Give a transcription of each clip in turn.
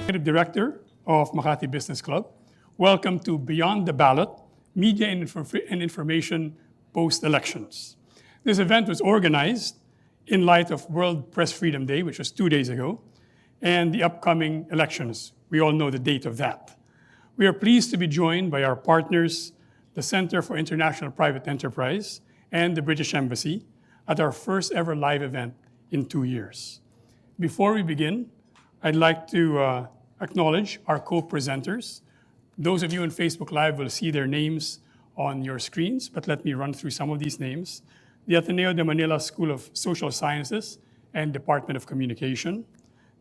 Executive Director of Makati Business Club. Welcome to Beyond the Ballot, Media and Information Post-Elections. This event was organized in light of World Press Freedom Day, which was 2 days ago, and the upcoming elections. We all know the date of that. We are pleased to be joined by our partners, the Center for International Private Enterprise and the British Embassy, at our first ever live event in 2 years. Before we begin, I'd like to acknowledge our co-presenters. Those of you on Facebook Live will see their names on your screens, but let me run through some of these names. The Ateneo de Manila School of Social Sciences and Department of Communication,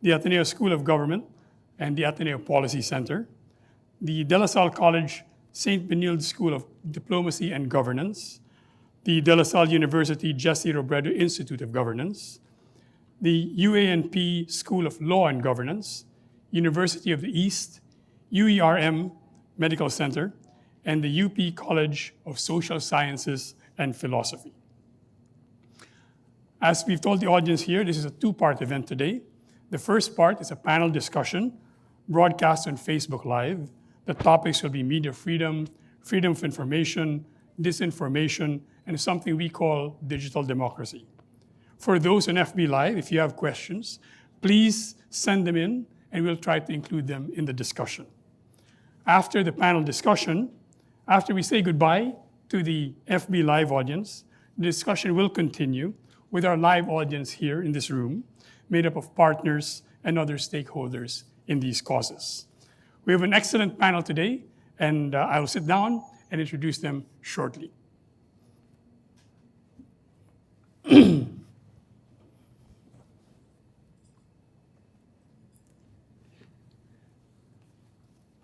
the Ateneo School of Government and the Ateneo Policy Center, the De La Salle College St. Benilde School of Diplomacy and Governance, the De La Salle University Jesse Robredo Institute of Governance, the UANP School of Law and Governance, University of the East, UERM Medical Center, and the UP College of Social Sciences and Philosophy. As we've told the audience here, this is a two-part event today. The first part is a panel discussion broadcast on Facebook Live. The topics will be media freedom, freedom of information, disinformation, and something we call digital democracy. For those on FB Live, if you have questions, please send them in and we'll try to include them in the discussion. After the panel discussion, after we say goodbye to the FB Live audience, the discussion will continue with our live audience here in this room, made up of partners and other stakeholders in these causes. We have an excellent panel today, and I will sit down and introduce them shortly.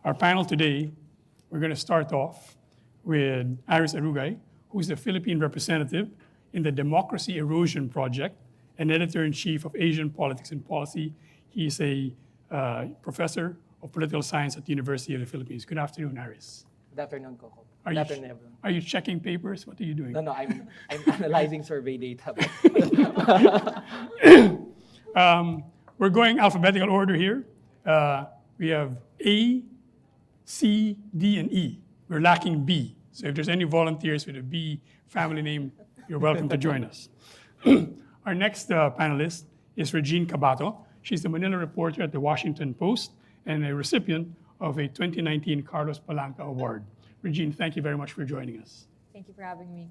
Our panel today, we're going to start off with Aris Arugay, who's the Philippine representative in the Democracy Erosion Project and editor-in-chief of Asian Politics and Policy. He's a professor of political science at the University of the Philippines. Good afternoon, Aris. Good afternoon, Coco. Good afternoon, everyone. Are you checking papers? What are you doing? No, I'm analyzing survey data. We're going alphabetical order here. We have A, C, D, and E. We're lacking B. So if there's any volunteers with a B family name, you're welcome to join us. Our next panelist is Regine Cabato. She's the Manila reporter at the Washington Post and a recipient of a 2019 Carlos Palanca Award. Regine, thank you very much for joining us. Thank you for having me.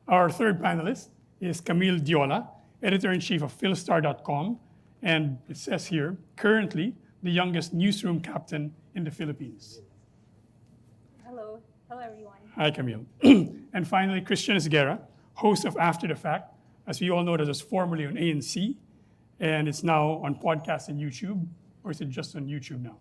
Our third panelist is Camille Diola, editor-in-chief of Philstar.com, and it says here, currently the youngest newsroom captain in the Philippines. Hello. Hello, everyone. Hi, Camille. And finally, Christian Esguerra, host of After the Fact. As we all know, that was formerly on ANC, and it's now on podcast and YouTube, or is it just on YouTube now?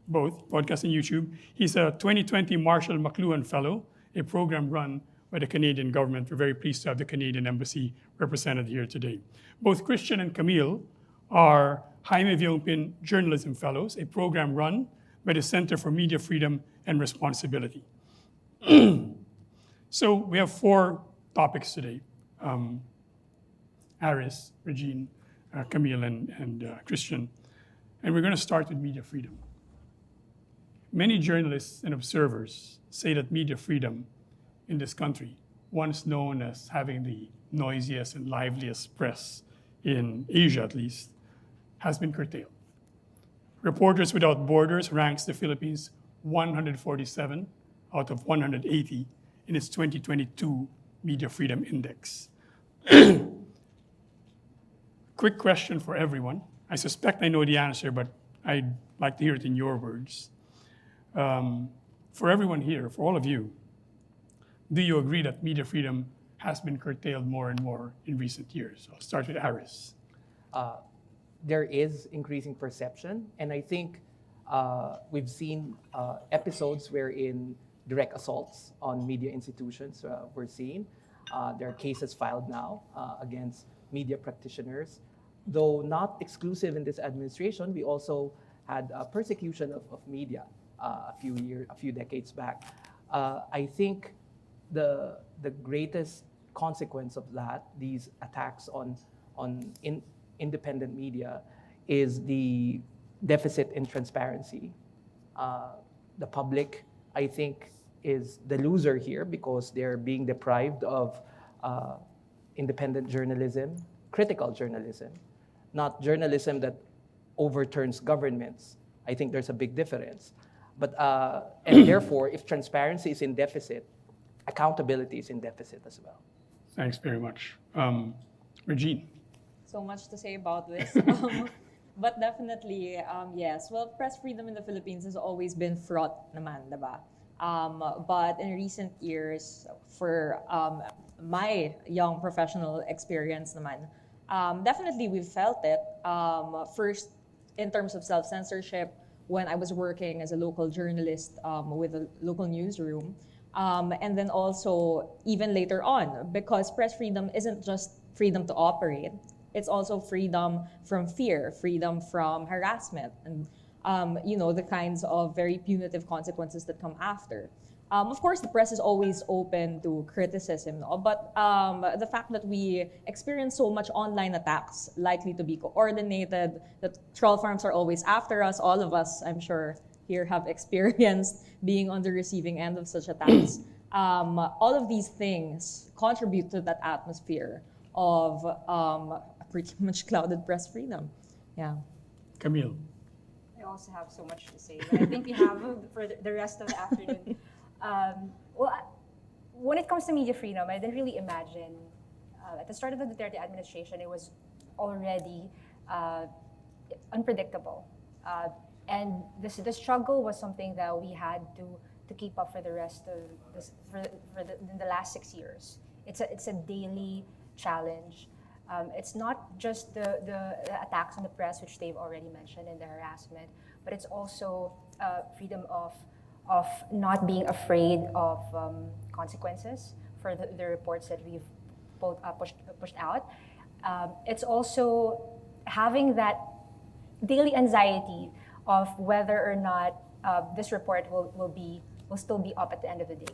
Both, podcast and YouTube. He's a 2020 Marshall McLuhan Fellow, a program run by the Canadian government. We're very pleased to have the Canadian Embassy represented here today. Both Christian and Camille are Jaime Villampin Journalism Fellows, a program run by the Center for Media Freedom and Responsibility. So we have 4 topics today. Aris, Regine, Camille, and Christian. And we're going to start with media freedom. Many journalists and observers say that media freedom in this country, once known as having the noisiest and liveliest press in Asia at least, has been curtailed. Reporters Without Borders ranks the Philippines 147 out of 180 in its 2022 Media Freedom Index. Quick question for everyone. I suspect I know the answer, but I'd like to hear it in your words. For everyone here, for all of you, do you agree that media freedom has been curtailed more and more in recent years? I'll start with Aris. There is increasing perception, and I think we've seen episodes wherein direct assaults on media institutions were seen. There are cases filed now against media practitioners. Though not exclusive in this administration, we also had persecution of media a few decades back. I think the greatest consequence of that, these attacks on independent media, is the deficit in transparency. The public, I think, is the loser here because they're being deprived of independent journalism, critical journalism, not journalism that overturns governments. I think there's a big difference. But, and therefore, if transparency is in deficit, accountability is in deficit as well. Thanks very much. Regine. So much to say about this. But definitely, yes. Well, press freedom in the Philippines has always been fraught naman, diba? But in recent years, for my young professional experience naman, definitely we've felt it. First, in terms of self-censorship, when I was working as a local journalist with a local newsroom, and then also even later on, because press freedom isn't just freedom to operate, it's also freedom from fear, freedom from harassment, and the kinds of very punitive consequences that come after. Of course, the press is always open to criticism, no? But the fact that we experience so much online attacks likely to be coordinated, that troll farms are always after us, all of us, I'm sure, here have experienced being on the receiving end of such attacks. All of these things contribute to that atmosphere of a pretty much clouded press freedom. Yeah. Camille. I also have so much to say, but I think we have for the rest of the afternoon. When it comes to media freedom, I didn't really imagine at the start of the Duterte administration, it was already unpredictable. And the struggle was something that we had to keep up for the rest of this, in the last 6 years. It's a daily challenge. It's not just the attacks on the press, which they've already mentioned, and the harassment, but it's also freedom of not being afraid of consequences for the reports that we've both pushed out. It's also having that daily anxiety of whether or not this report will still be up at the end of the day.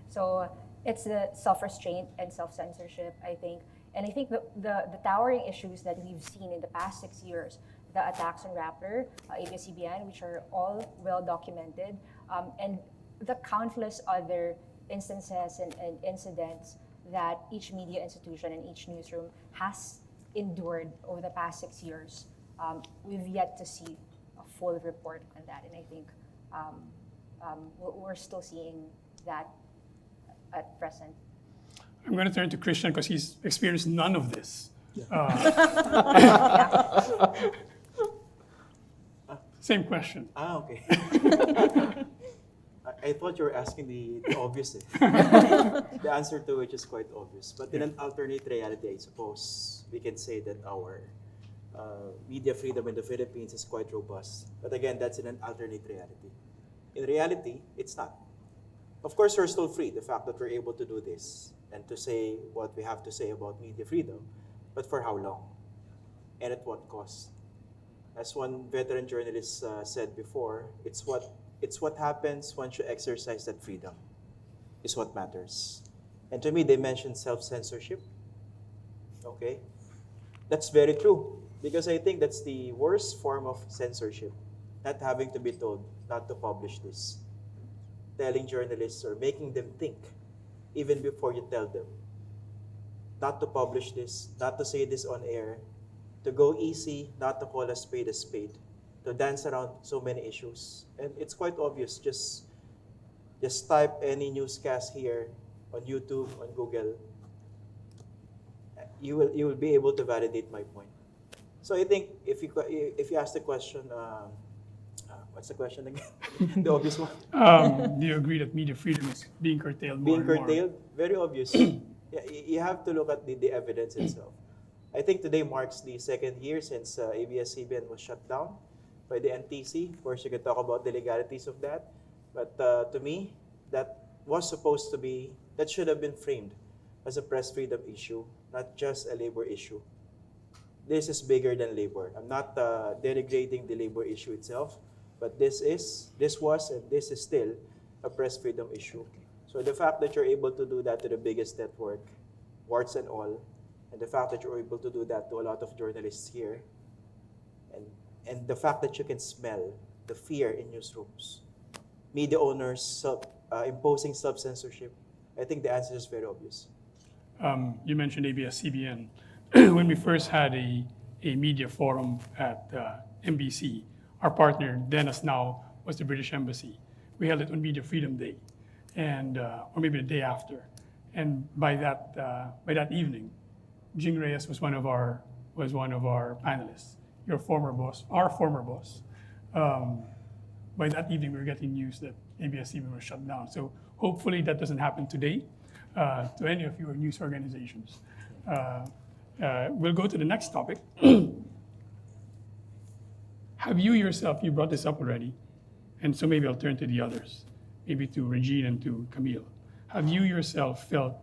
So it's the self-restraint and self-censorship, I think. And I think the towering issues that we've seen in the past 6 years, the attacks on Rappler, ABS-CBN, which are all well documented, and the countless other instances and incidents that each media institution and each newsroom has endured over the past 6 years, we've yet to see a full report on that. And I think we're still seeing that at present. I'm going to turn to Christian because he's experienced none of this. Same question. Okay. I thought you were asking the obvious. The answer to which is quite obvious. But in an alternate reality, I suppose we can say that our media freedom in the Philippines is quite robust. But again, that's in an alternate reality. In reality, it's not. Of course, we're still free. The fact that we're able to do this and to say what we have to say about media freedom, but for how long? And at what cost? As one veteran journalist said before, it's what happens once you exercise that freedom is what matters. And to me, they mentioned self-censorship. Okay? That's very true, because I think that's the worst form of censorship, not having to be told not to publish this. Telling journalists or making them think even before you tell them not to publish this, not to say this on air, to go easy, not to call a spade, to dance around so many issues. And it's quite obvious. Just type any newscast here on YouTube, on Google. You will be able to validate my point. So I think if you ask the question, what's the question again? The obvious one. Do you agree that media freedom is being curtailed more Being and more? curtailed? Very obvious. Yeah, you have to look at the evidence itself. I think today marks the second year since ABS-CBN was shut down by the NTC. Of course, you can talk about the legalities of that. But to me, that should have been framed as a press freedom issue, not just a labor issue. This is bigger than labor. I'm not denigrating the labor issue itself, but this was, and this is still a press freedom issue. So the fact that you're able to do that to the biggest network, warts and all, and the fact that you're able to do that to a lot of journalists here, and and the fact that you can smell the fear in newsrooms, media owners imposing self-censorship, I think the answer is very obvious. You mentioned ABS-CBN. When we first had a media forum at MBC, our partner, then as now, was the British Embassy. We held it on Media Freedom Day, and or maybe the day after. And by that evening, Jing Reyes was one of our panelists. Your former boss, our former boss. By that evening, we were getting news that ABS-CBN was shut down. So hopefully that doesn't happen today to any of your news organizations. We'll go to the next topic. Have you yourself, you brought this up already, and so maybe I'll turn to the others, maybe to Regine and to Camille. Have you yourself felt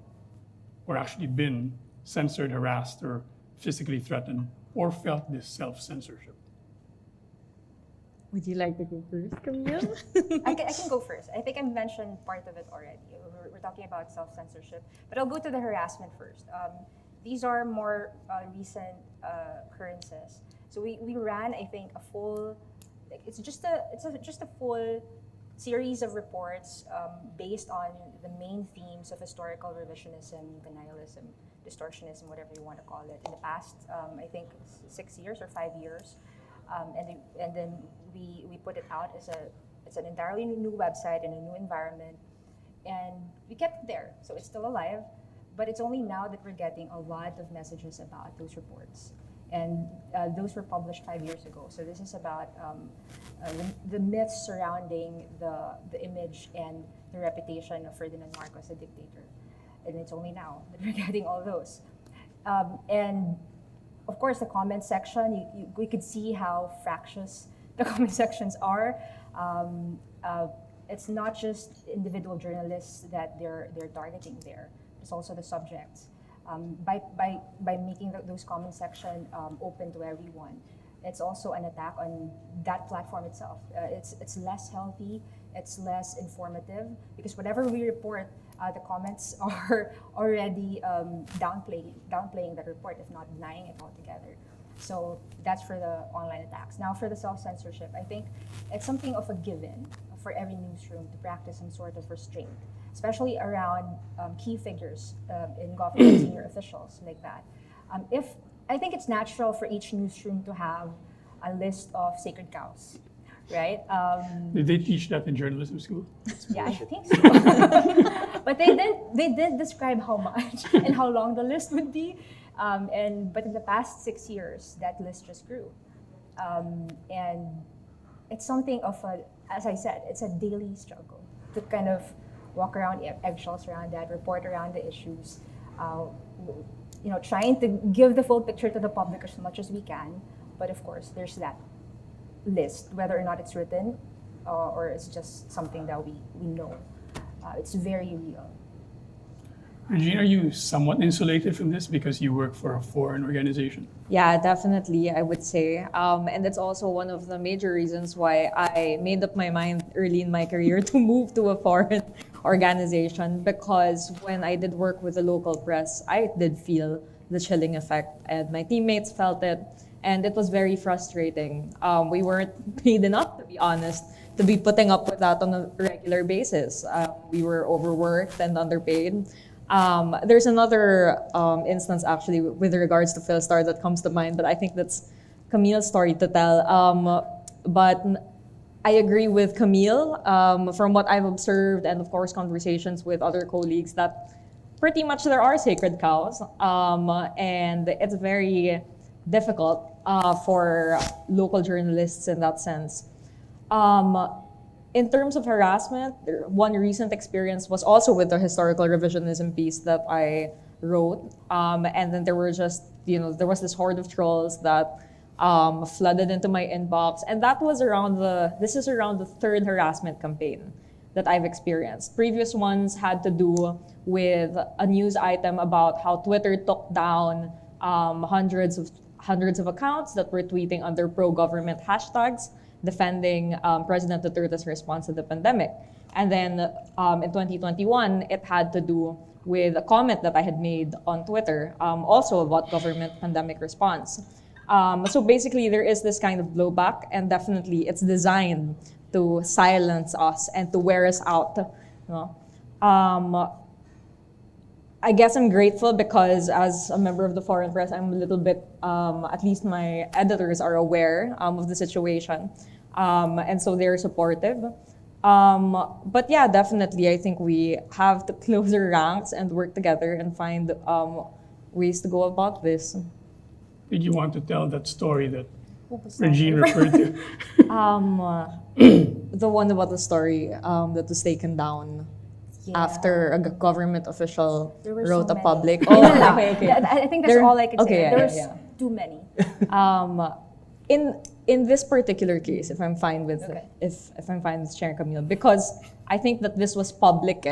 or actually been censored, harassed, or physically threatened, or felt this self-censorship? Would you like to go first, Camille? I can go first. I think I mentioned part of it already. We're talking about self-censorship, but I'll go to the harassment first. These are more recent occurrences. So we ran, I think, a full. It's just a full series of reports based on the main themes of historical revisionism, denialism, distortionism, whatever you want to call it, in the past, I think 6 years or 5 years. And then we put it out as it's an entirely new website in a new environment, and we kept it there, so it's still alive. But it's only now that we're getting a lot of messages about those reports, and those were published 5 years ago. So this is about the myths surrounding the image and the reputation of Ferdinand Marcos, a dictator, and it's only now that we're getting all those. And of course, the comment section, we could see how fractious the comment sections are. It's not just individual journalists that they're targeting there. It's also the subjects. By making those comment section open to everyone, it's also an attack on that platform itself. It's less healthy, it's less informative, because whatever we report, the comments are already downplaying the report, if not denying it altogether. So that's for the online attacks. Now for the self-censorship, I think it's something of a given for every newsroom to practice some sort of restraint, especially around key figures in government, senior officials like that. I think it's natural for each newsroom to have a list of sacred cows, right? Did they teach that in journalism school? Yeah, I think so. But they did describe how much and how long the list would be. But in the past 6 years, that list just grew. And it's something of as I said, it's a daily struggle to kind of walk around eggshells around that, report around the issues, trying to give the full picture to the public as much as we can. But of course, there's that list, whether or not it's written or it's just something that we know. It's very real. Regine, are you somewhat insulated from this because you work for a foreign organization? Yeah, definitely, I would say. And that's also one of the major reasons why I made up my mind early in my career to move to a foreign organization, because when I did work with the local press, I did feel the chilling effect, and my teammates felt it, and it was very frustrating. We weren't paid enough, to be honest, to be putting up with that on a regular basis. We were overworked and underpaid. There's another instance actually with regards to Philstar that comes to mind, but I think that's Camille's story to tell. But I agree with Camille from what I've observed, and of course conversations with other colleagues, that pretty much there are sacred cows, and it's very difficult for local journalists in that sense. In terms of harassment, one recent experience was also with the historical revisionism piece that I wrote. And then there were just, there was this horde of trolls that flooded into my inbox. And that was this is around the third harassment campaign that I've experienced. Previous ones had to do with a news item about how Twitter took down hundreds of accounts that were tweeting under pro-government hashtags, defending President Duterte's response to the pandemic. And then in 2021, it had to do with a comment that I had made on Twitter, also about government pandemic response. So basically, there is this kind of blowback, and definitely it's designed to silence us and to wear us out. You know? I guess I'm grateful because as a member of the foreign press, I'm a little bit, at least my editors are aware of the situation. And so they're supportive. But yeah, definitely, I think we have to close our ranks and work together and find ways to go about this. Did you want to tell that story that What was that? Regine referred to? The one about the story that was taken down Yeah. after a government official There were wrote so a many. public. Yun na lang. okay. I think that's There- all I can say. okay, yeah, There's yeah. too many. In this particular case, if I'm fine with Okay. if I'm fine with Chair Camille, because I think that this was public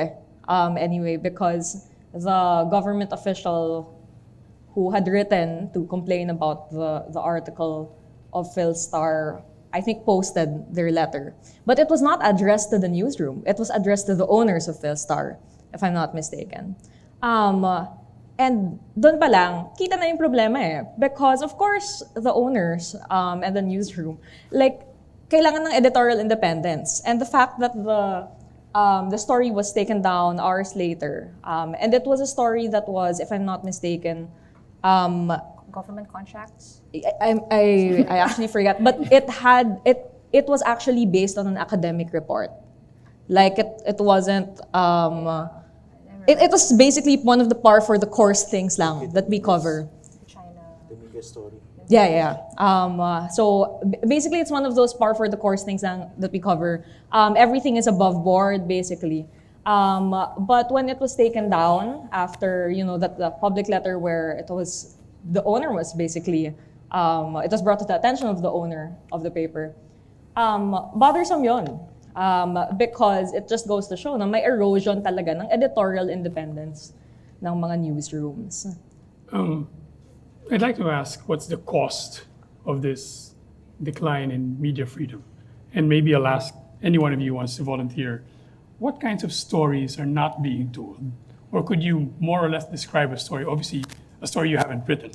anyway, because the government official who had written to complain about the article of Philstar, I think posted their letter. But it was not addressed to the newsroom. It was addressed to the owners of Philstar, if I'm not mistaken. And doon pa lang, kita na yung problema eh. Because of course, the owners and the newsroom, like, kailangan ng editorial independence. And the fact that the story was taken down hours later, and it was a story that was, if I'm not mistaken, Government contracts. I actually forgot, but it was actually based on an academic report. Like it wasn't it was basically one of the par for the course things lang that we cover. China. The media story. Yeah. So basically, it's one of those par for the course things lang that we cover. Everything is above board, basically. But when it was taken down after, that the public letter where the owner was basically, it was brought to the attention of the owner of the paper, bothersome yun. Because it just goes to show na may erosion talaga ng editorial independence ng mga newsrooms. I'd like to ask, what's the cost of this decline in media freedom? And maybe I'll ask any one of you who wants to volunteer, what kinds of stories are not being told? Or could you more or less describe a story, obviously a story you haven't written,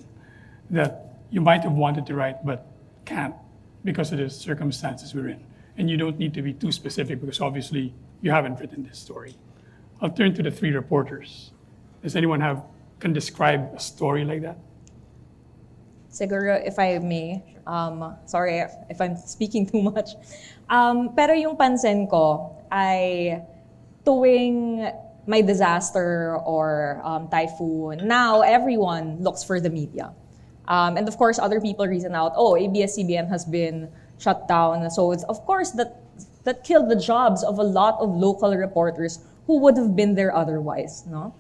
that you might have wanted to write but can't because of the circumstances we're in? And you don't need to be too specific because obviously you haven't written this story. I'll turn to the three reporters. Does anyone can describe a story like that? Siguro, if I may, sorry if I'm speaking too much. Pero yung pansin ko ay tuwing may disaster or typhoon, now everyone looks for the media. And of course, other people reason out, ABS-CBN has been shut down. So it's, of course, that killed the jobs of a lot of local reporters who would have been there otherwise, no?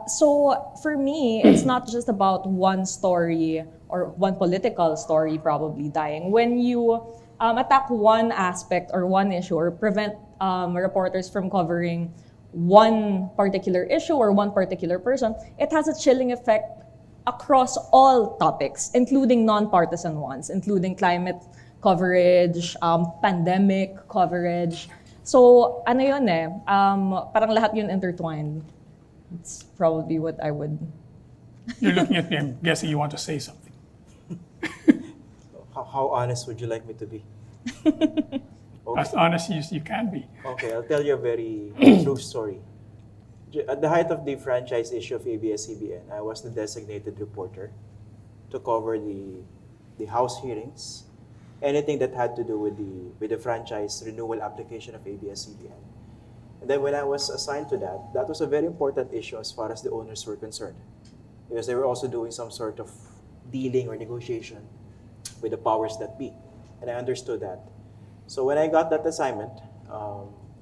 So for me, it's not just about one story or one political story probably dying. When you attack one aspect or one issue or prevent reporters from covering one particular issue or one particular person, it has a chilling effect across all topics, including non-partisan ones, including climate coverage, pandemic coverage. So, ano yun eh, parang lahat yun intertwined. It's probably what I would... You're looking at me, I'm guessing you want to say something. How honest would you like me to be? As honest as you can be. Okay, I'll tell you a very true story. At the height of the franchise issue of ABS-CBN, I was the designated reporter to cover the House hearings, anything that had to do with the franchise renewal application of ABS-CBN. And then when I was assigned to that was a very important issue as far as the owners were concerned, because they were also doing some sort of dealing or negotiation with the powers that be, and I understood that. So when I got that assignment,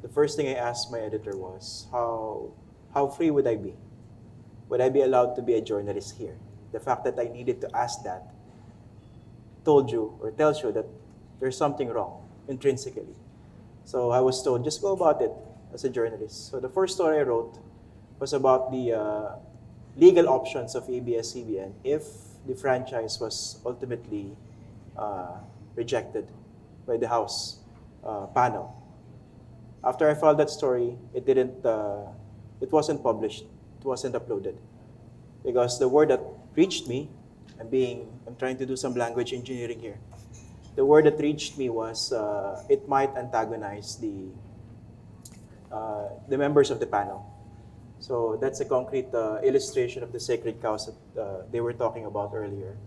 the first thing I asked my editor was, how free would I be? Would I be allowed to be a journalist here? The fact that I needed to ask that tells you that there's something wrong intrinsically. So I was told, just go about it as a journalist. So the first story I wrote was about the legal options of ABS-CBN if the franchise was ultimately rejected by the House panel. After I filed that story, it wasn't published, it wasn't uploaded, because the word that reached me I'm trying to do some language engineering here. The word that reached me was it might antagonize the members of the panel. So that's a concrete illustration of the sacred cows that they were talking about earlier.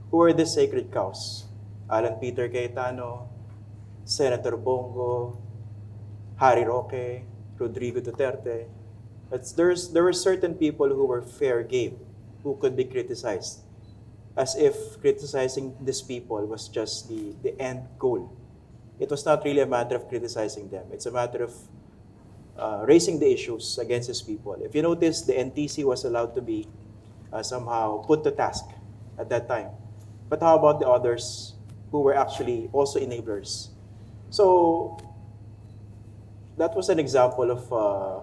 Who are the sacred cows? Alan Peter Cayetano, Senator Bongo, Harry Roque, Rodrigo Duterte. There were certain people who were fair game, who could be criticized, as if criticizing these people was just the end goal. It was not really a matter of criticizing them. It's a matter of raising the issues against these people. If you notice, the NTC was allowed to be somehow put to task at that time. But how about the others who were actually also enablers? So that was an example of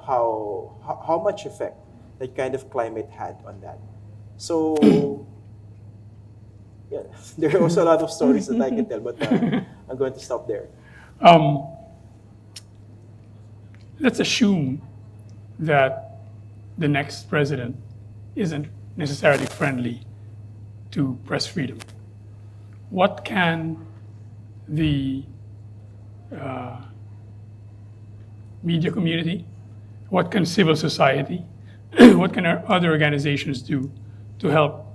how much effect that kind of climate had on that. So yeah, there are also a lot of stories that I can tell, but I'm going to stop there. Let's assume that the next president isn't necessarily friendly to press freedom. What can the media community, what can civil society, what can our other organizations do to help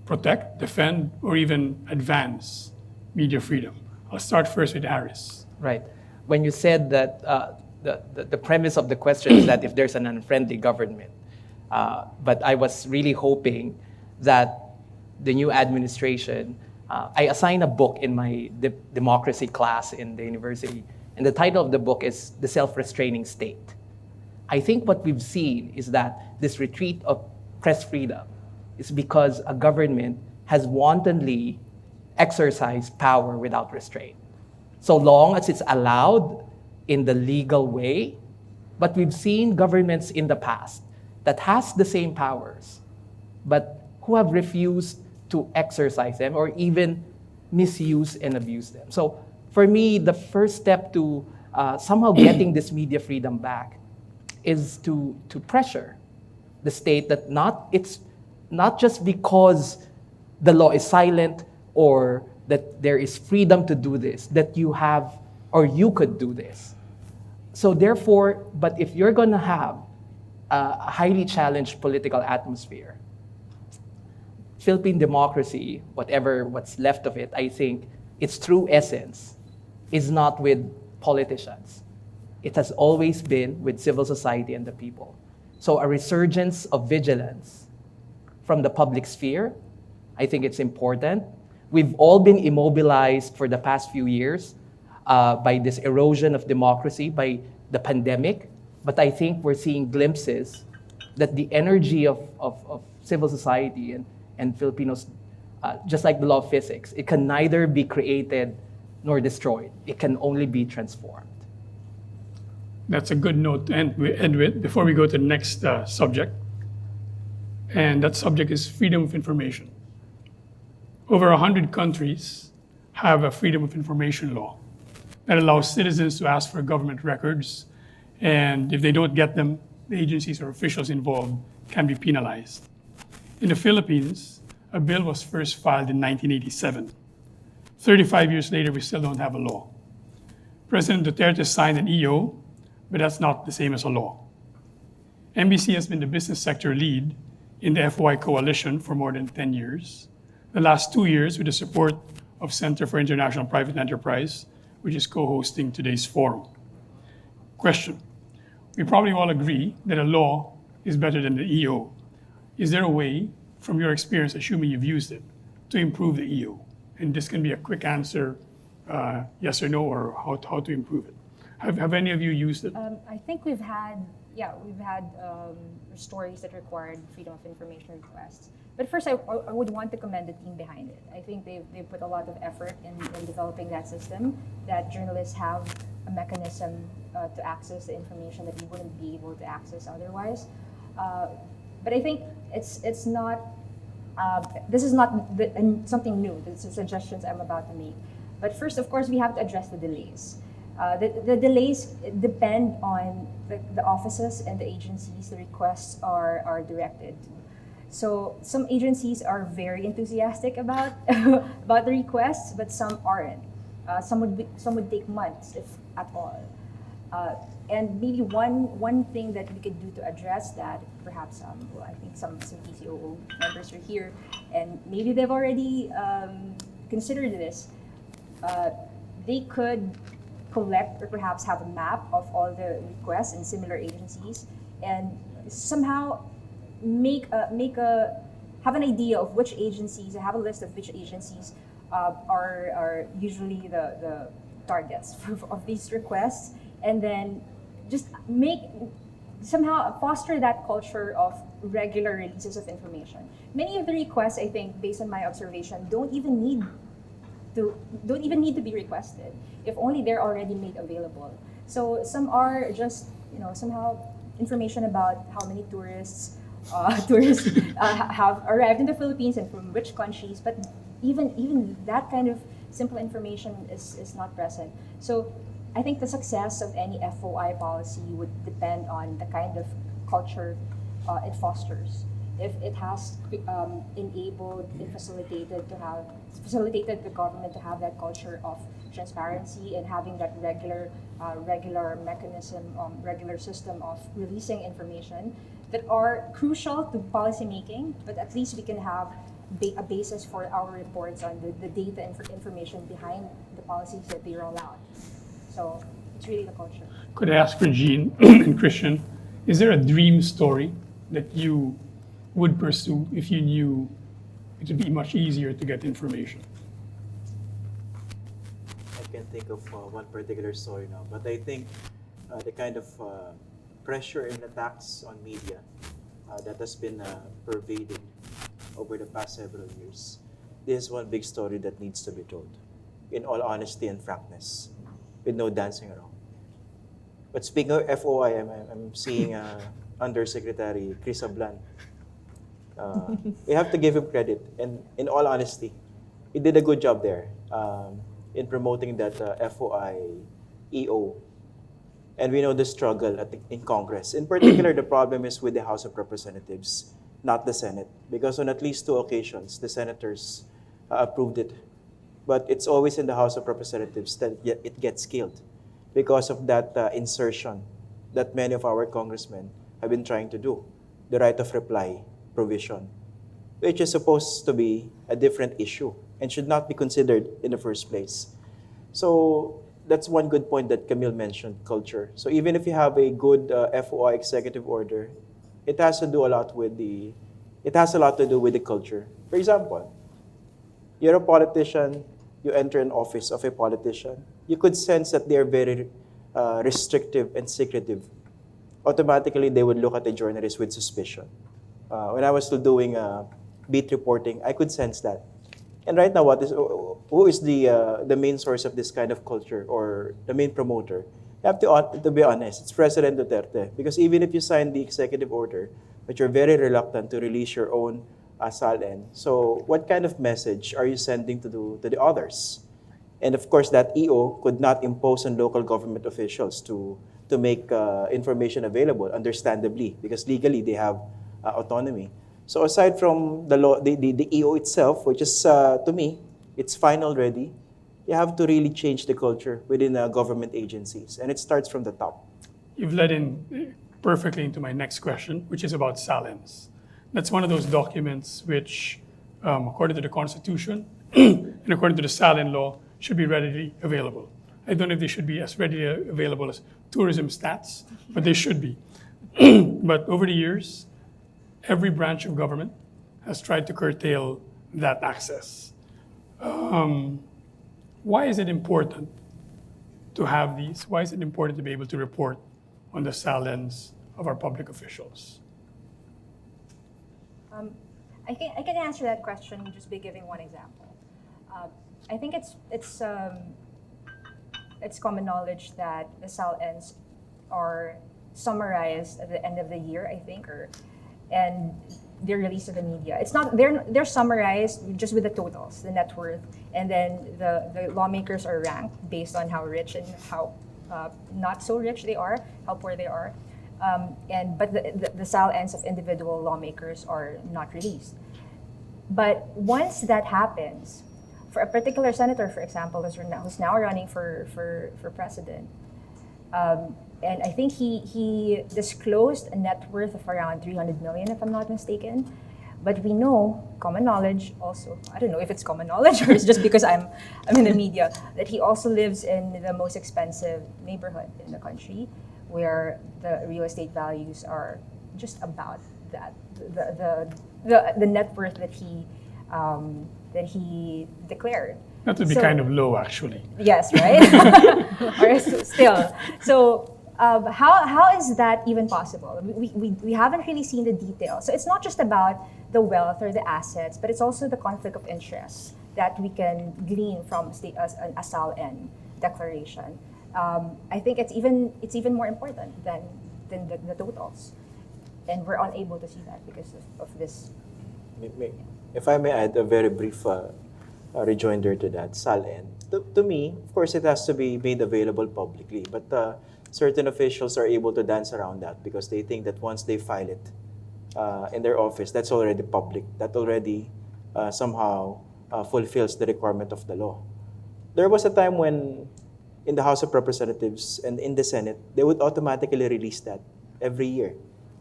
protect, defend, or even advance media freedom? I'll start first with Harris. Right. When you said that the premise of the question is that if there's an unfriendly government, but I was really hoping that the new administration, I assigned a book in my democracy class in the university, and the title of the book is The Self-Restraining State. I think what we've seen is that this retreat of press freedom is because a government has wantonly exercised power without restraint. So long as it's allowed in the legal way, but we've seen governments in the past that has the same powers, but who have refused to exercise them or even misuse and abuse them. So for me, the first step to somehow getting this media freedom back is to pressure the state that it's not just because the law is silent or that there is freedom to do this, that you have or you could do this. So therefore, but if you're going to have a highly challenged political atmosphere, Philippine democracy, what's left of it, I think its true essence is not with politicians. It has always been with civil society and the people. So a resurgence of vigilance from the public sphere, I think it's important. We've all been immobilized for the past few years by this erosion of democracy, by the pandemic. But I think we're seeing glimpses that the energy of civil society and Filipinos, just like the law of physics, it can neither be created nor destroyed. It can only be transformed. That's a good note to end with before we go to the next subject. And that subject is freedom of information. Over 100 countries have a freedom of information law that allows citizens to ask for government records, and if they don't get them, the agencies or officials involved can be penalized. In the Philippines, a bill was first filed in 1987. 35 years later, we still don't have a law. President Duterte signed an EO, but that's not the same as a law. MBC has been the business sector lead in the FY coalition for more than 10 years. The last 2 years with the support of Center for International Private Enterprise, which is co-hosting today's forum. Question: we probably all agree that a law is better than the EO. Is there a way, from your experience, assuming you've used it, to improve the EO? And this can be a quick answer, yes or no, or how to improve it. Have any of you used it? I think we've had stories that required freedom of information requests. But first, I would want to commend the team behind it. I think they've put a lot of effort in developing that system, that journalists have a mechanism to access the information that you wouldn't be able to access otherwise. But I think it's not, this is not something new, this is suggestions I'm about to make. But first, of course, we have to address the delays. The delays depend on the offices and the agencies the requests are directed to. So some agencies are very enthusiastic about about the requests, but some aren't. Some would take months, if at all. And maybe one thing that we could do to address that, perhaps, well, I think some PCOO members are here, and maybe they've already considered this. They could collect or perhaps have a map of all the requests in similar agencies, and somehow have an idea of which agencies, have a list of which agencies are usually the targets of these requests, and then just somehow foster that culture of regular releases of information. Many of the requests, I think, based on my observation, don't even need to be requested if only they're already made available. So some are just somehow information about how many tourists have arrived in the Philippines and from which countries, but even that kind of simple information is not present. So I think the success of any FOI policy would depend on the kind of culture it fosters. If it has enabled and facilitated the government to have that culture of transparency and having that regular mechanism, regular system of releasing information that are crucial to policymaking, but at least we can have a basis for our reports on the data and information behind the policies that they roll out. So it's really the culture. Could I ask Regine and Christian, is there a dream story that you would pursue if you knew it would be much easier to get information? I can't think of one particular story now, but I think the kind of pressure and attacks on media that has been pervaded over the past several years. This is one big story that needs to be told, in all honesty and frankness, with no dancing around. But speaking of FOI, I'm seeing Undersecretary Chris Ablan. We have to give him credit, and in all honesty, he did a good job there in promoting that FOI EO. And we know the struggle in Congress. In particular, the problem is with the House of Representatives, not the Senate, because on at least 2 occasions, the senators approved it. But it's always in the House of Representatives that it gets killed because of that insertion that many of our congressmen have been trying to do, the right of reply provision, which is supposed to be a different issue and should not be considered in the first place. So that's one good point that Camille mentioned, culture. So even if you have a good FOI executive order, it has a lot to do with the culture. For example, you're a politician, you enter an office of a politician, you could sense that they're very restrictive and secretive. Automatically, they would look at the journalist with suspicion. When I was still doing beat reporting, I could sense that. And right now, who is the main source of this kind of culture or the main promoter? You have to be honest, it's President Duterte. Because even if you sign the executive order, but you're very reluctant to release your own Salle, so what kind of message are you sending to the others? And of course, that EO could not impose on local government officials to make information available, understandably, because legally they have autonomy. So aside from the law, the EO itself, which is, to me, it's fine already, you have to really change the culture within government agencies, and it starts from the top. You've led in perfectly into my next question, which is about Salens. That's one of those documents which, according to the Constitution and according to the Salen law, should be readily available. I don't know if they should be as readily available as tourism stats, but they should be. But over the years, every branch of government has tried to curtail that access. Why is it important to have these? Why is it important to be able to report on the Salens of our public officials? I can answer that question just by giving one example. I think it's common knowledge that the Salens are summarized at the end of the year, I think, and they're released to the media. It's not they're summarized just with the totals, the net worth, and then the lawmakers are ranked based on how rich and how not so rich they are, how poor they are. But the Salle ends of individual lawmakers are not released. But once that happens, for a particular senator, for example, who's now running for president, and I think he disclosed a net worth of around 300 million, if I'm not mistaken. But we know, common knowledge also, I don't know if it's common knowledge or it's just because I'm in the media, that he also lives in the most expensive neighborhood in the country, where the real estate values are just about that. The net worth that he declared. That would be kind of low, actually. Yes, right? Or still. So how is that even possible? We haven't really seen the details. So it's not just about the wealth or the assets, but it's also the conflict of interest that we can glean from a Salle N declaration. I think it's even more important than the totals, and we're unable to see that because of this. If I may add a very brief rejoinder to that, Salle N. To me, of course, it has to be made available publicly, but certain officials are able to dance around that because they think that once they file it in their office, that's already public. That already somehow fulfills the requirement of the law. There was a time when in the House of Representatives and in the Senate, they would automatically release that every year.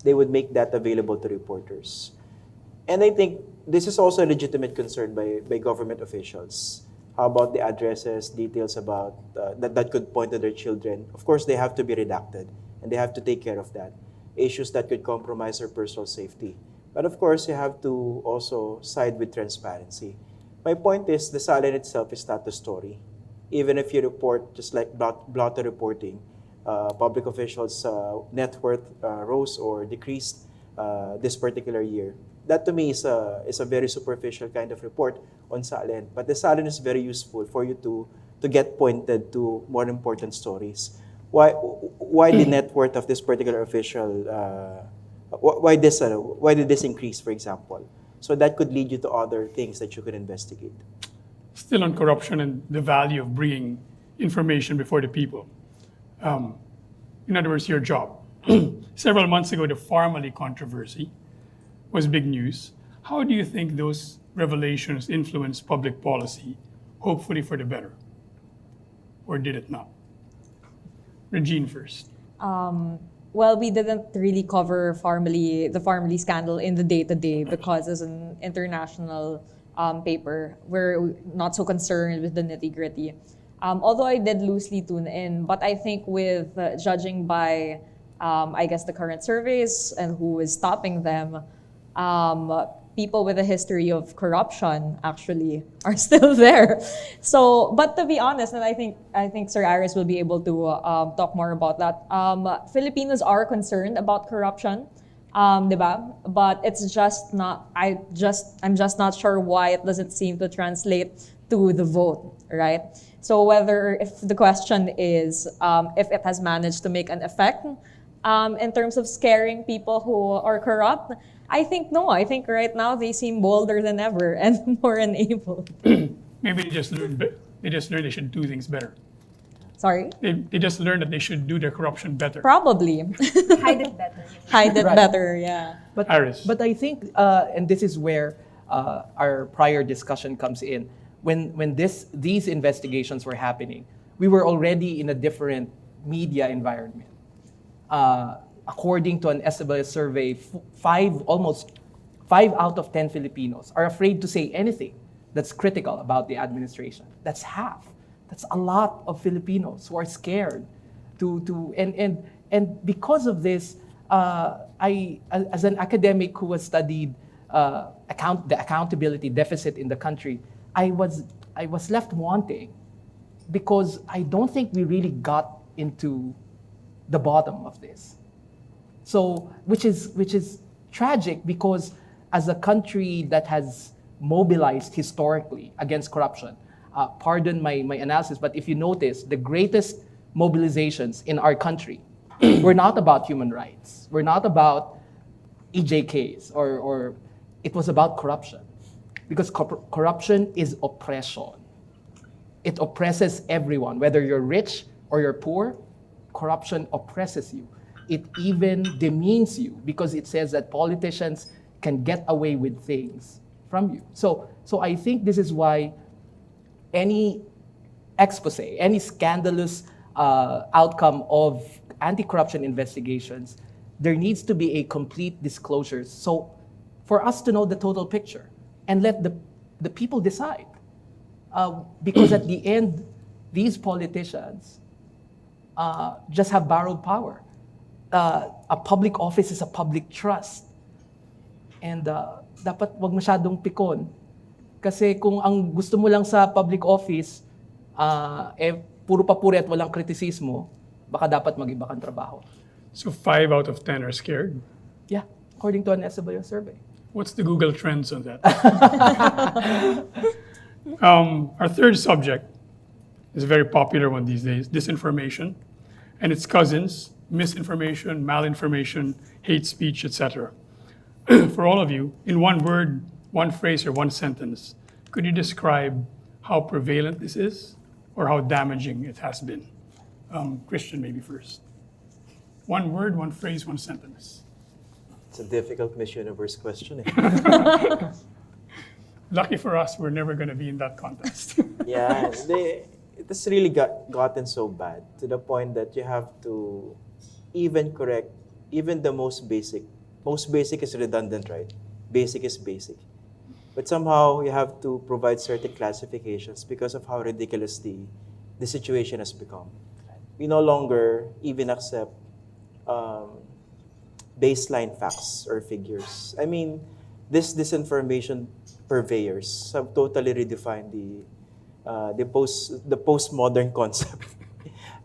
They would make that available to reporters. And I think this is also a legitimate concern by government officials. How about the addresses, details about that could point to their children? Of course, they have to be redacted, and they have to take care of that. Issues that could compromise their personal safety. But of course, you have to also side with transparency. My point is, the Salle itself is not the story. Even if you report, just like blotter reporting, public officials' net worth rose or decreased this particular year. That to me is a very superficial kind of report on Salle. But the Salle is very useful for you to get pointed to more important stories. Why the net worth of this particular official? Why did this increase, for example? So that could lead you to other things that you could investigate. Still on corruption and the value of bringing information before the people. In other words, your job. Several months ago, the Pharmaly controversy was big news. How do you think those revelations influenced public policy, hopefully for the better? Or did it not? Regine first. Well, we didn't really cover the Pharmaly scandal in the day-to-day because as an international paper, we're not so concerned with the nitty-gritty. Although I did loosely tune in, but I think with judging by, I guess, the current surveys and who is stopping them, people with a history of corruption actually are still there. So, but to be honest, and I think Sir Iris will be able to talk more about that. Filipinos are concerned about corruption, diba? But it's just not. I'm just not sure why it doesn't seem to translate to the vote, right? So if the question is if it has managed to make an effect in terms of scaring people who are corrupt, I think no. I think right now they seem bolder than ever and more enabled. Maybe they just learned they should do things better. Sorry? They just learned that they should do their corruption better. Probably. Hide it better. Hide it Right. better, yeah. Iris. But I think, and this is where our prior discussion comes in. When these investigations were happening, we were already in a different media environment. According to an SWS survey, almost 5 out of 10 Filipinos are afraid to say anything that's critical about the administration. That's half. That's a lot of Filipinos who are scared and because of this, I, as an academic who has studied the accountability deficit in the country, I was left wanting because I don't think we really got into the bottom of this. So, which is tragic because as a country that has mobilized historically against corruption, pardon my analysis, but if you notice, the greatest mobilizations in our country were not about human rights, were not about EJKs, or it was about corruption. Because corruption is oppression. It oppresses everyone, whether you're rich or you're poor, corruption oppresses you. it even demeans you because it says that politicians can get away with things from you. So I think this is why any expose, any scandalous outcome of anti-corruption investigations, there needs to be a complete disclosure. So for us to know the total picture and let the people decide. Because at the end, these politicians just have borrowed power. A public office is a public trust. And dapat wag masyadong pikon. Kasi kung ang gusto mo lang sa public office, puro papuri at walang kritisismo, baka dapat mag-iba kang trabaho. So 5 out of 10 are scared. Yeah, according to an SW survey. What's the Google Trends on that? Our third subject is a very popular one these days, disinformation, and its cousins, misinformation, malinformation, hate speech, etc. For all of you, in one word, one phrase, or one sentence, could you describe how prevalent this is or how damaging it has been? Christian, maybe first. One word, one phrase, one sentence. It's a difficult Miss Universe question. Lucky for us, we're never going to be in that contest. Yeah, it has really gotten so bad to the point that you have to even correct even the most basic. Most basic is redundant, right? Basic is basic. But somehow you have to provide certain classifications because of how ridiculous the situation has become. We no longer even accept baseline facts or figures. I mean, this disinformation purveyors have totally redefined the postmodern concept.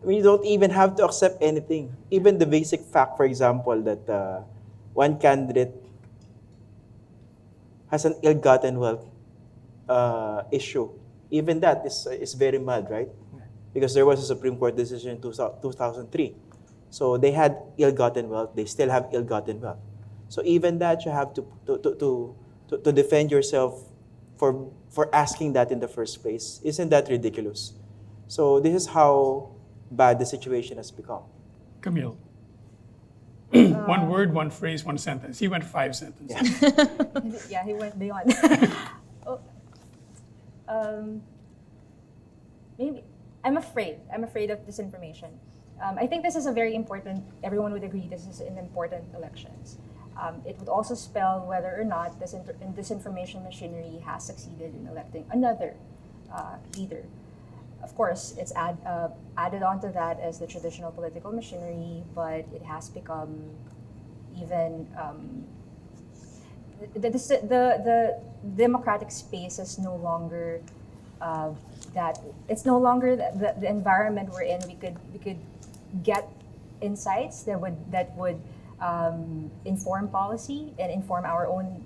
I mean, you don't even have to accept anything. Even the basic fact, for example, that one candidate has an ill-gotten wealth issue. Even that is very mad, right? Because there was a Supreme Court decision in 2003. So they had ill-gotten wealth. They still have ill-gotten wealth. So even that, you have to defend yourself for asking that in the first place. Isn't that ridiculous? So this is how bad the situation has become. Camille. One word, one phrase, one sentence. He went 5 sentences. Yeah, he went beyond. Maybe I'm afraid of disinformation. I think this is a very important. Everyone would agree this is an important elections. It would also spell whether or not disinformation machinery has succeeded in electing another leader. Of course, it's added onto that as the traditional political machinery, but it has become even the democratic space is no longer that. It's no longer the environment we're in. We could get insights that would inform policy and inform our own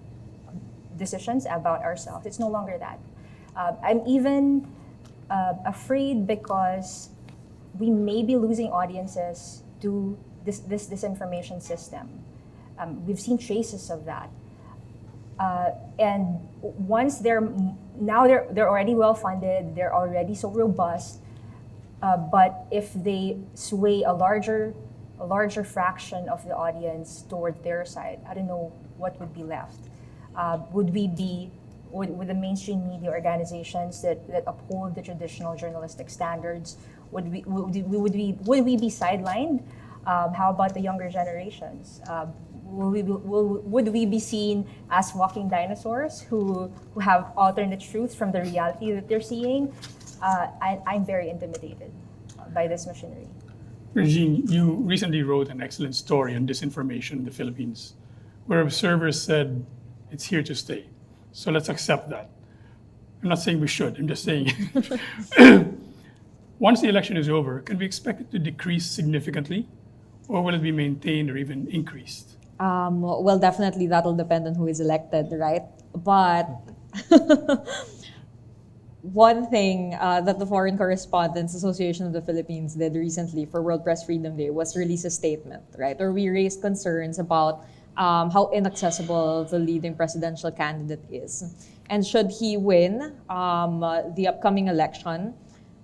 decisions about ourselves. It's no longer that. I'm even afraid because we may be losing audiences to this disinformation system. We've seen traces of that. And once they're already well funded, they're already so robust. But if they sway a larger fraction of the audience toward their side, I don't know what would be left. Would the mainstream media organizations that uphold the traditional journalistic standards, would we be sidelined? How about the younger generations? Would we be seen as walking dinosaurs who have alternate truths from the reality that they're seeing? I'm very intimidated by this machinery. Regine, you recently wrote an excellent story on disinformation in the Philippines, where observers said it's here to stay. So let's accept that. I'm not saying we should, I'm just saying. Once the election is over, can we expect it to decrease significantly, or will it be maintained or even increased? Well, definitely that'll depend on who is elected, right? But one thing that the Foreign Correspondents Association of the Philippines did recently for World Press Freedom Day was release a statement, right? Where we raised concerns about how inaccessible the leading presidential candidate is. And should he win the upcoming election,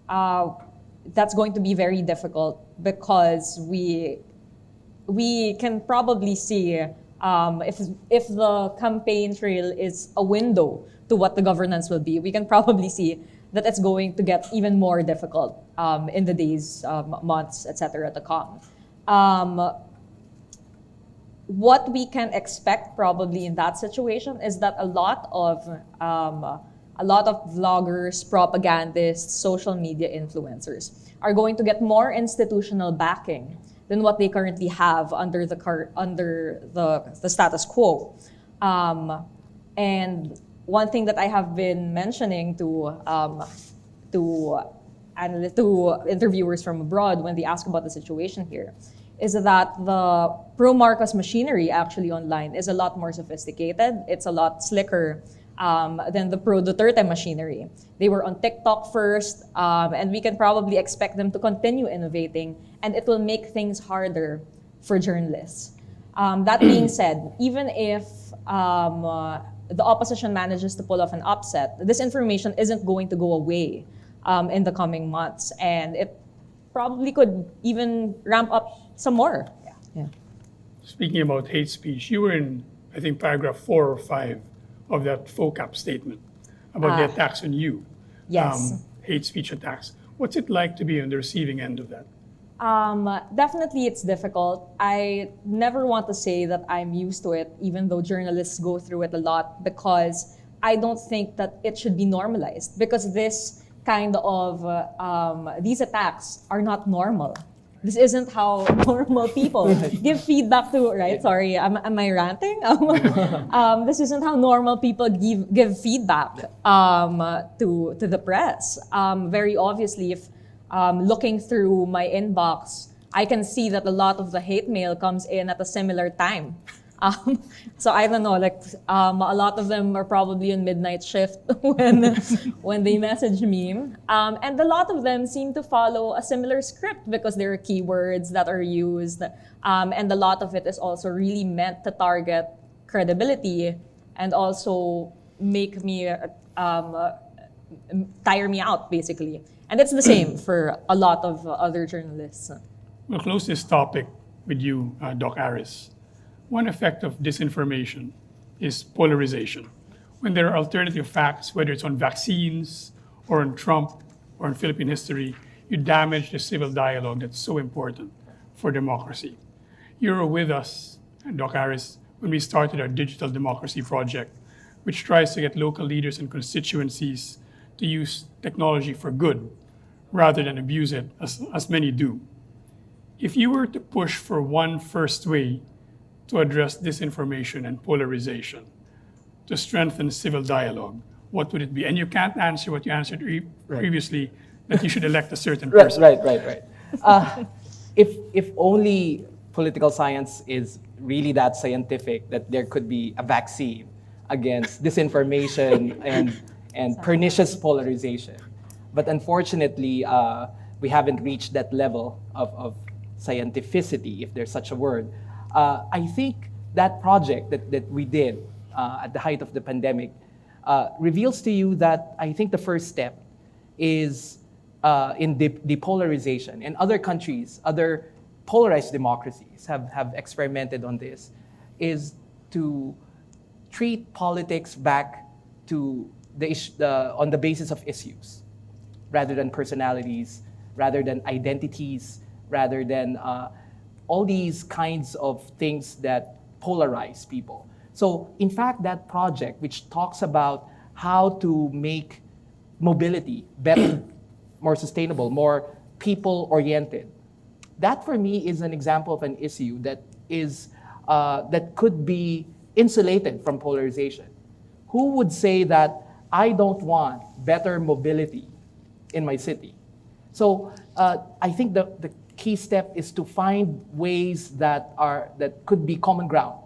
that's going to be very difficult because we we can probably see if the campaign trail is a window to what the governance will be, we can probably see that it's going to get even more difficult in the days, months, etc. to come. What we can expect probably in that situation is that a lot of vloggers, propagandists, social media influencers are going to get more institutional backing than what they currently have under the status quo. And one thing that I have been mentioning to interviewers from abroad when they ask about the situation here is that the pro-Marcos machinery actually online is a lot more sophisticated. It's a lot slicker than the pro-Duterte machinery. They were on TikTok first, and we can probably expect them to continue innovating, and it will make things harder for journalists. That being said, even if the opposition manages to pull off an upset, this information isn't going to go away in the coming months, and it probably could even ramp up some more. Yeah. Speaking about hate speech, you were in, I think, paragraph 4 or 5 of that FOCAP statement about the attacks on you. Yes. Hate speech attacks. What's it like to be on the receiving end of that? Definitely it's difficult. I never want to say that I'm used to it, even though journalists go through it a lot, because I don't think that it should be normalized, because this kind of, these attacks are not normal. This isn't how normal people give feedback to, right? Sorry, am I ranting? This isn't how normal people give feedback to the press. Very obviously, if looking through my inbox, I can see that a lot of the hate mail comes in at a similar time. So I don't know, like a lot of them are probably on midnight shift when they message me. And a lot of them seem to follow a similar script because there are keywords that are used. And a lot of it is also really meant to target credibility and also make me, tire me out, basically. And it's the same for a lot of other journalists. We'll close this topic with you, Doc Aris. One effect of disinformation is polarization. When there are alternative facts, whether it's on vaccines or on Trump or on Philippine history, you damage the civil dialogue that's so important for democracy. You were with us, Doc Aris, when we started our Digital Democracy Project, which tries to get local leaders and constituencies to use technology for good rather than abuse it, as many do. If you were to push for one first way to address disinformation and polarization, to strengthen civil dialogue, what would it be? And you can't answer what you answered previously, that you should elect a certain person. Right. If only political science is really that scientific that there could be a vaccine against disinformation and pernicious polarization. But unfortunately, we haven't reached that level of scientificity, if there's such a word. I think that project that we did at the height of the pandemic reveals to you that I think the first step is in depolarization. And other countries, other polarized democracies have experimented on this, is to treat politics back to on the basis of issues, rather than personalities, rather than identities, rather than all these kinds of things that polarize people. So in fact, that project, which talks about how to make mobility better, more sustainable, more people-oriented, that for me is an example of an issue that is that could be insulated from polarization. Who would say that I don't want better mobility in my city? So I think the key step is to find ways that could be common ground.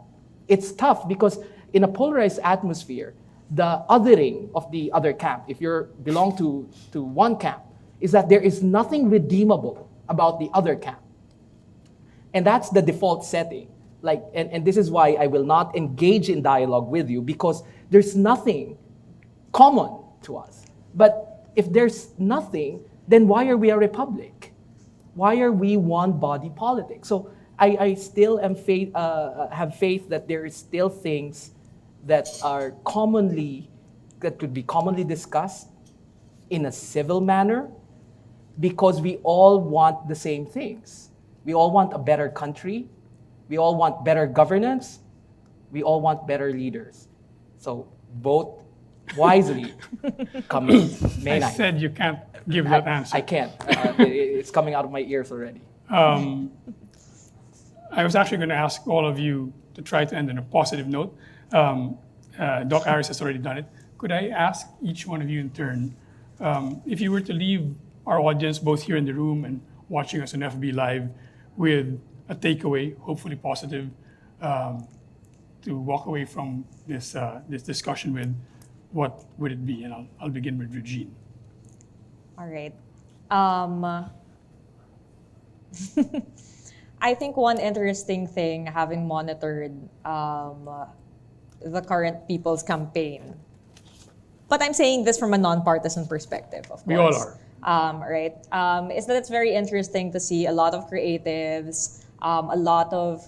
It's tough because in a polarized atmosphere, the othering of the other camp, if you belong to one camp, is that there is nothing redeemable about the other camp. And that's the default setting. And this is why I will not engage in dialogue with you, because there's nothing common to us. But if there's nothing, then why are we a republic? Why are we one body politics? So I still have faith that there is still things that could be commonly discussed in a civil manner, because we all want the same things. We all want a better country. We all want better governance. We all want better leaders. So vote wisely coming May 9th. I said you can't give that answer. I can't. It's coming out of my ears already. I was actually going to ask all of you to try to end on a positive note. Doc Aris has already done it. Could I ask each one of you in turn, if you were to leave our audience, both here in the room and watching us on FB Live, with a takeaway, hopefully positive, to walk away from this discussion with, what would it be? And I'll begin with Regine. All right. I think one interesting thing, having monitored the current People's Campaign, but I'm saying this from a non-partisan perspective, of course. We all are. Right? Is that it's very interesting to see a lot of creatives, a lot of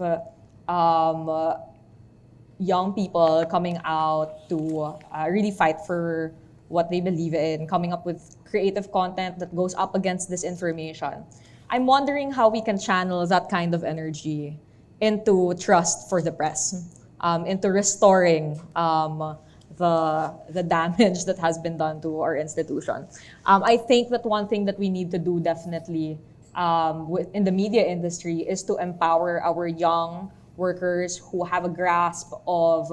young people coming out to really fight for what they believe in, coming up with creative content that goes up against disinformation. I'm wondering how we can channel that kind of energy into trust for the press, into restoring the damage that has been done to our institution. I think that one thing that we need to do definitely in the media industry is to empower our young workers who have a grasp of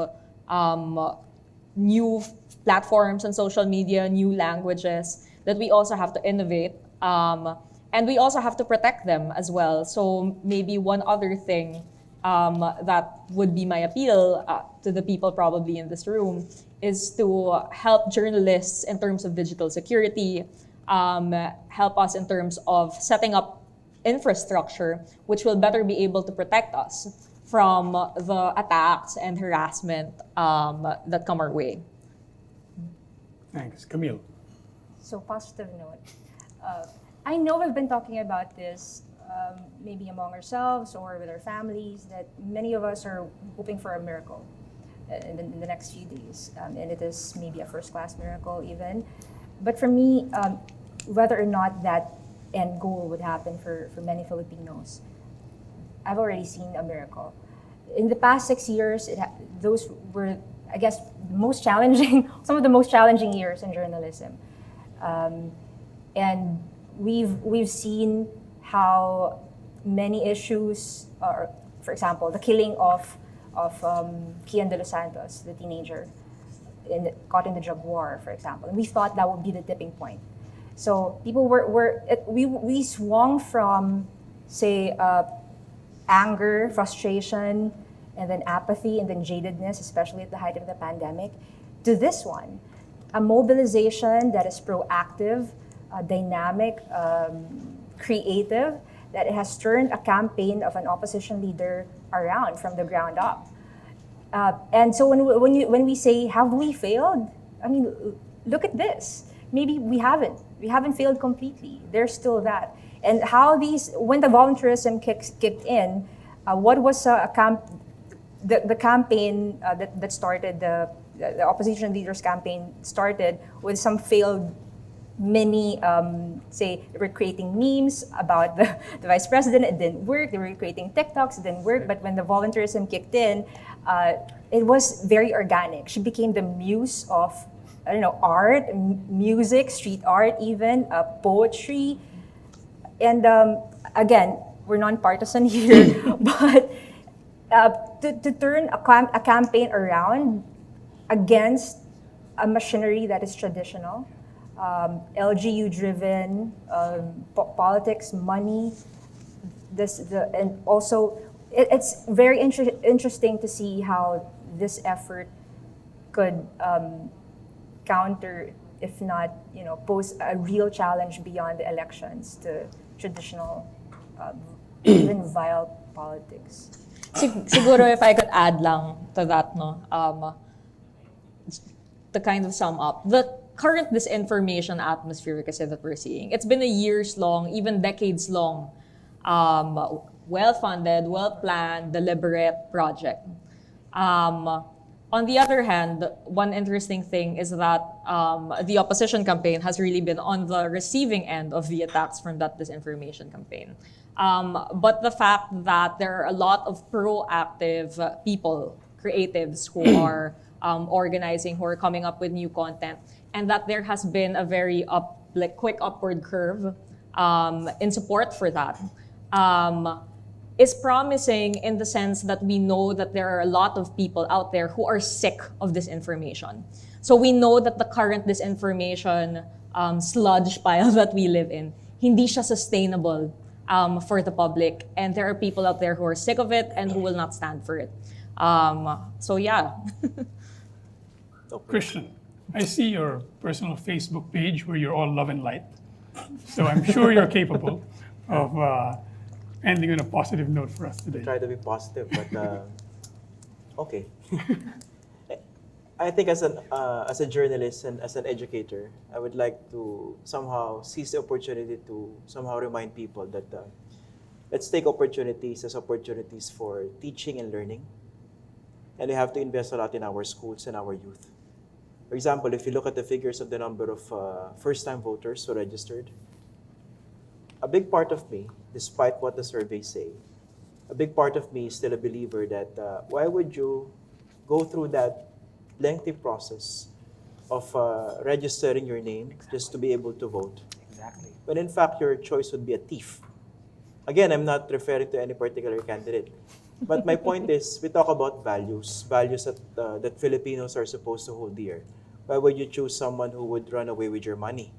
new platforms on social media, new languages, that we also have to innovate. And we also have to protect them as well. So maybe one other thing that would be my appeal to the people probably in this room is to help journalists in terms of digital security, help us in terms of setting up infrastructure which will better be able to protect us from the attacks and harassment that come our way. Thanks. Camille. So positive note. I know we've been talking about this maybe among ourselves or with our families, that many of us are hoping for a miracle in the next few days. And it is maybe a first-class miracle even. But for me, whether or not that end goal would happen for many Filipinos, I've already seen a miracle. In the past 6 years, those were, I guess, most challenging, some of the most challenging years in journalism. And we've seen how many issues, for example, the killing of Kian de los Santos, the teenager, caught in the drug war, for example. And we thought that would be the tipping point. So people we swung from, say, anger, frustration, and then apathy, and then jadedness, especially at the height of the pandemic, to this one, a mobilization that is proactive, dynamic, creative, that has turned a campaign of an opposition leader around from the ground up. And so when we say, have we failed? I mean, look at this. Maybe we haven't. We haven't failed completely. There's still that. And how when the volunteerism kicked in, what was the campaign that started, the opposition leaders campaign started with some failed many, say, they were creating memes about the vice president, it didn't work. They were creating TikToks, it didn't work. But when the volunteerism kicked in, it was very organic. She became the muse of, I don't know, art, music, street art even, poetry. And again, we're non-partisan here, but to turn a campaign around against a machinery that is traditional, LGU-driven, politics, money, and also it's very interesting to see how this effort could counter, if not, pose a real challenge beyond the elections to traditional, even vile politics. Siguro if I could add lang to that, no, to kind of sum up, the current disinformation atmosphere kasi that we're seeing, it's been a years long, even decades long well-funded, well-planned, deliberate project. On the other hand, one interesting thing is that the opposition campaign has really been on the receiving end of the attacks from that disinformation campaign. But the fact that there are a lot of proactive people, creatives who are organizing, who are coming up with new content, and that there has been a very quick upward curve in support for that, is promising in the sense that we know that there are a lot of people out there who are sick of disinformation. So we know that the current disinformation sludge pile that we live in, hindi siya sustainable for the public. And there are people out there who are sick of it and who will not stand for it. So yeah. Christian, I see your personal Facebook page where you're all love and light. So I'm sure you're capable of ending on a positive note for us today. Try to be positive, but okay. I think as a journalist and as an educator, I would like to somehow seize the opportunity to somehow remind people that let's take opportunities as opportunities for teaching and learning. And we have to invest a lot in our schools and our youth. For example, if you look at the figures of the number of first-time voters who registered, a big part of me, despite what the surveys say, a big part of me is still a believer that why would you go through that lengthy process of registering your name just to be able to vote? Exactly. When in fact your choice would be a thief. Again, I'm not referring to any particular candidate. But my point is, we talk about values that Filipinos are supposed to hold dear. Why would you choose someone who would run away with your money,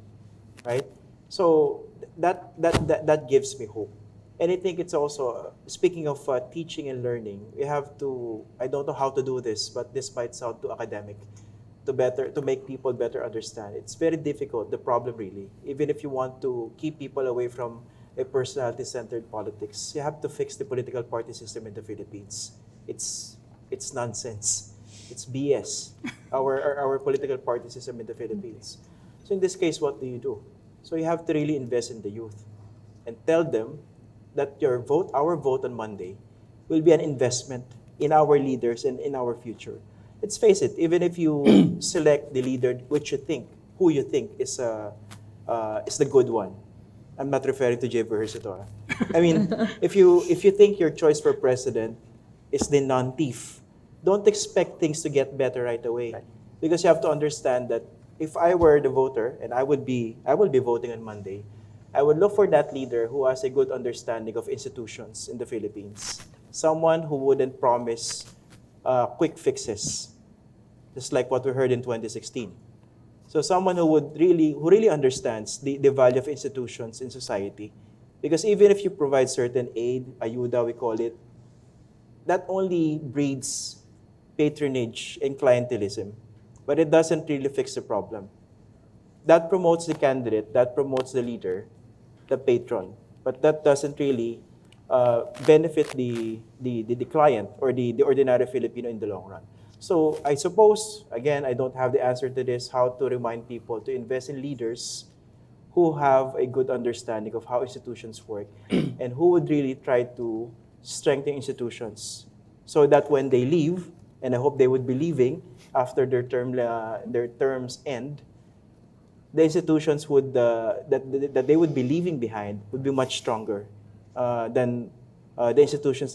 right? So that gives me hope. And I think it's also, speaking of teaching and learning, we have to, I don't know how to do this, but this might sound too academic, to make people better understand. It's very difficult, the problem really. Even if you want to keep people away from a personality-centered politics, you have to fix the political party system in the Philippines. It's nonsense. It's BS, our political party system in the Philippines. So in this case, what do? So you have to really invest in the youth and tell them that our vote on Monday, will be an investment in our leaders and in our future. Let's face it, even if you select the leader who you think is the good one. I'm not referring to Jay Verhesito. I mean, if you think your choice for president is the non-thief, don't expect things to get better right away. Right. Because you have to understand that if I were the voter, and I will be voting on Monday, I would look for that leader who has a good understanding of institutions in the Philippines. Someone who wouldn't promise quick fixes, just like what we heard in 2016. So someone who really understands the value of institutions in society. Because even if you provide certain aid, ayuda we call it, that only breeds patronage and clientelism. But it doesn't really fix the problem. That promotes the candidate, that promotes the leader, the patron. But that doesn't really benefit the client or the ordinary Filipino in the long run. So I suppose, again, I don't have the answer to this, how to remind people to invest in leaders who have a good understanding of how institutions work and who would really try to strengthen institutions so that when they leave, and I hope they would be leaving after their terms end, the institutions would that they would be leaving behind would be much stronger than the institutions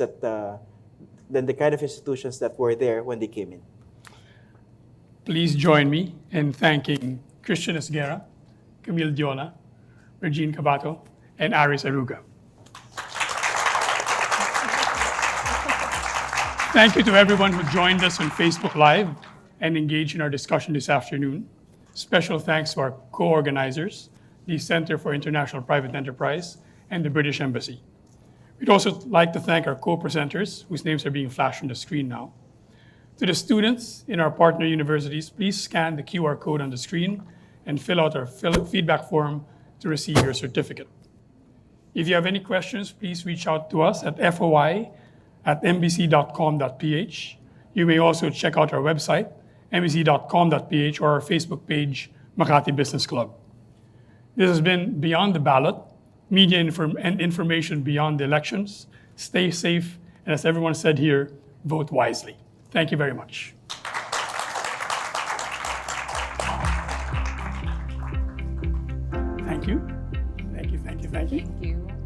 than the kind of institutions that were there when they came in. Please join me in thanking Christian Esguerra, Camille Diola, Regine Cabato, and Aris Aruga. Thank you to everyone who joined us on Facebook Live and engaged in our discussion this afternoon. Special thanks to our co-organizers, the Center for International Private Enterprise and the British Embassy. We'd also like to thank our co-presenters, whose names are being flashed on the screen now. To the students in our partner universities, please scan the QR code on the screen and fill out our feedback form to receive your certificate. If you have any questions, please reach out to us at foi@mbc.com.ph. You may also check out our website, mbc.com.ph, or our Facebook page, Makati Business Club. This has been Beyond the Ballot, Media and Information Beyond the Elections. stay safe, and as everyone said here, vote wisely. Thank you very much. Thank you. Thank you, thank you, thank you. Thank you.